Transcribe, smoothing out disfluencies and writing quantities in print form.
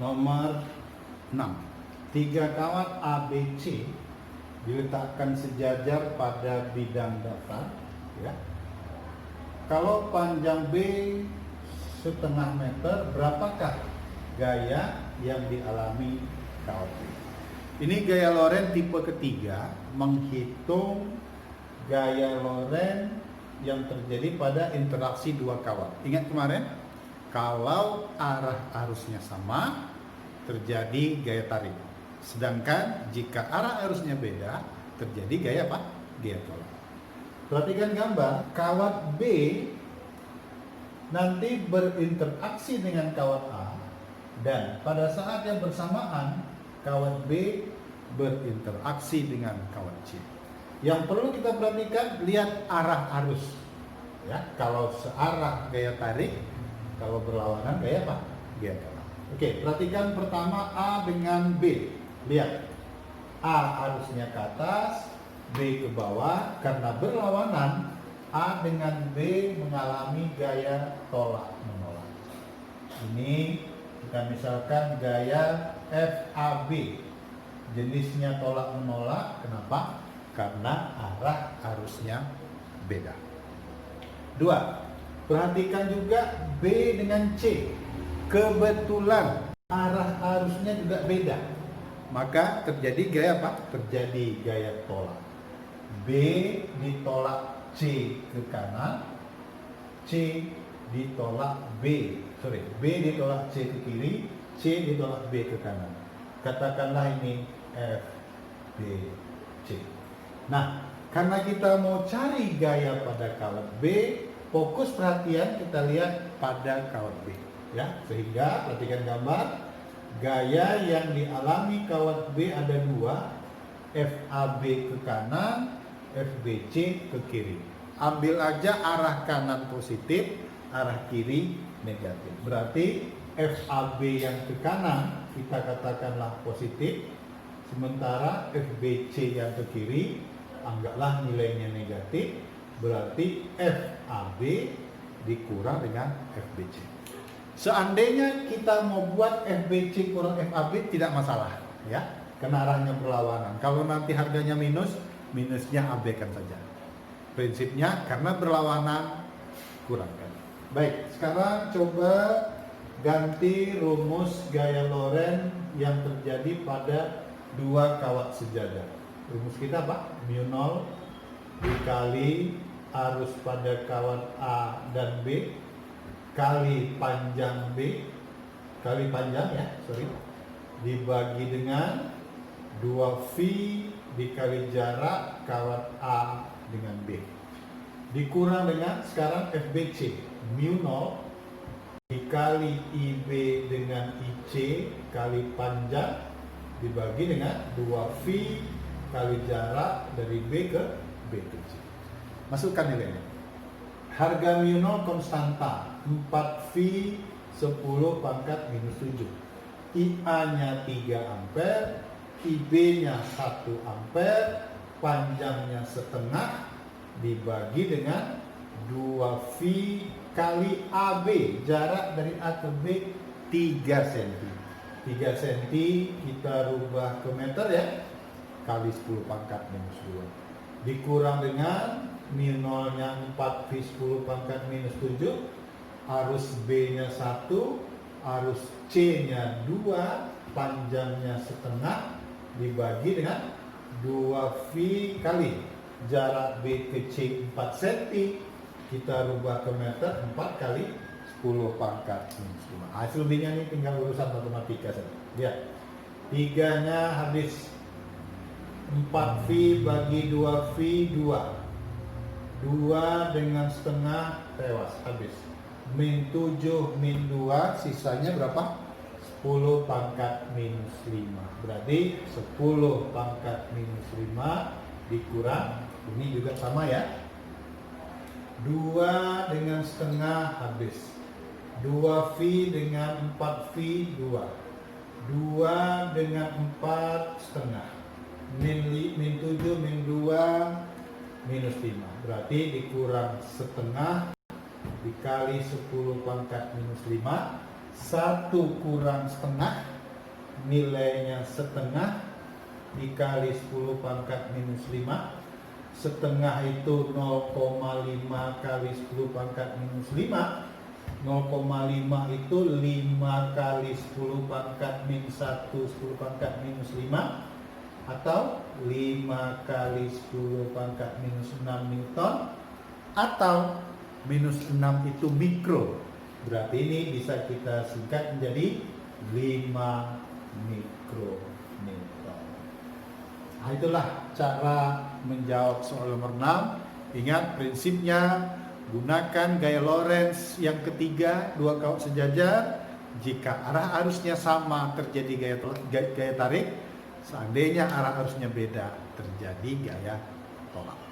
Nomor 6. 3 kawat ABC diletakkan sejajar pada bidang datar, ya. Kalau panjang B setengah meter, berapakah gaya yang dialami kawat B? Ini gaya Lorentz tipe ketiga, menghitung gaya Lorentz yang terjadi pada interaksi dua kawat. Ingat kemarin, kalau arah arusnya sama, terjadi gaya tarik. Sedangkan jika arah arusnya beda, terjadi gaya apa? Gaya tolak. Perhatikan gambar, kawat B nanti berinteraksi dengan kawat A, dan pada saat yang bersamaan kawat B berinteraksi dengan kawat C. Yang perlu kita perhatikan, lihat arah arus, ya. Kalau searah gaya tarik, kalau berlawanan gaya apa? Gaya tolak. Oke, perhatikan pertama A dengan B. Lihat, A arusnya ke atas, B ke bawah. Karena berlawanan, A dengan B mengalami gaya tolak menolak. Ini kita misalkan gaya FAB, jenisnya tolak menolak. Kenapa? Karena arah arusnya beda. 2. Perhatikan juga B dengan C. Kebetulan arah arusnya juga beda, maka terjadi gaya apa? Terjadi gaya tolak. B ditolak C ke kanan, C ditolak B ditolak C ke kiri, C ditolak B ke kanan. Katakanlah ini F, B, C. Nah, karena kita mau cari gaya pada kawat B, fokus perhatian kita lihat pada kawat B, ya. Sehingga perhatikan gambar, gaya yang dialami kawat B ada dua, FAB ke kanan, FBC ke kiri. Ambil aja arah kanan positif, arah kiri negatif. Berarti FAB yang ke kanan kita katakanlah positif, sementara FBC yang ke kiri anggaplah nilainya negatif. Berarti FAB dikurang dengan FBC. Seandainya kita mau buat FBC kurang FAB tidak masalah, ya, karena arahnya berlawanan. Kalau nanti harganya minus, minusnya abaikan saja. Prinsipnya karena berlawanan, kurangkan. Baik, sekarang coba ganti rumus gaya Lorentz yang terjadi pada dua kawat sejajar. Rumus kita apa? Mu0 dikali arus pada kawat A dan B kali panjang B kali panjang, ya, dibagi dengan 2V dikali jarak kawat A dengan B, dikurang dengan sekarang FBC, mu0 dikali IB dengan IC kali panjang dibagi dengan 2V kali jarak dari B ke B ke C. Masukkan nilainya. Harga mu0 konstanta 4V 10 pangkat minus 7. IA-nya 3 ampere, IB-nya 1 ampere, panjangnya setengah, dibagi dengan 2V kali AB, jarak dari A ke B 3 cm. 3 cm kita rubah ke meter, ya, kali 10 pangkat minus 2. Dikurang dengan mu0-nya 4V 10 pangkat minus 7, arus B-nya 1, arus C-nya 2, panjangnya setengah, dibagi dengan 2V kali jarak B ke C 4 cm, kita rubah ke meter 4 kali 10 pangkat minus 5. Hasil B-nya ini tinggal urusan matematika saja. Lihat, 3-nya habis, 4V bagi 2V 2 dengan setengah tewas, habis. Min 7 min 2 sisanya berapa? 10 pangkat minus 5. Berarti 10 pangkat minus 5 dikurang, ini juga sama, ya, 2 dengan setengah habis, 2V dengan 4V 2 dengan 4 setengah, min 7 min 2 minus 5. Berarti dikurang setengah dikali 10 pangkat minus 5, 1 kurang setengah nilainya setengah dikali 10 pangkat minus 5. Setengah itu 0,5 kali 10 pangkat minus 5. 0,5 itu 5 kali 10 pangkat min 1 10 pangkat minus 5, atau 5 kali 10 pangkat minus 6 Newton, atau minus 6 itu mikro. Berarti ini bisa kita singkat menjadi 5 mikro Newton. Nah, itulah cara menjawab soal nomor 6. Ingat prinsipnya, gunakan gaya Lorentz yang ketiga, dua kawat sejajar. Jika arah arusnya sama terjadi gaya tarik, seandainya arah arusnya beda terjadi gaya tolak.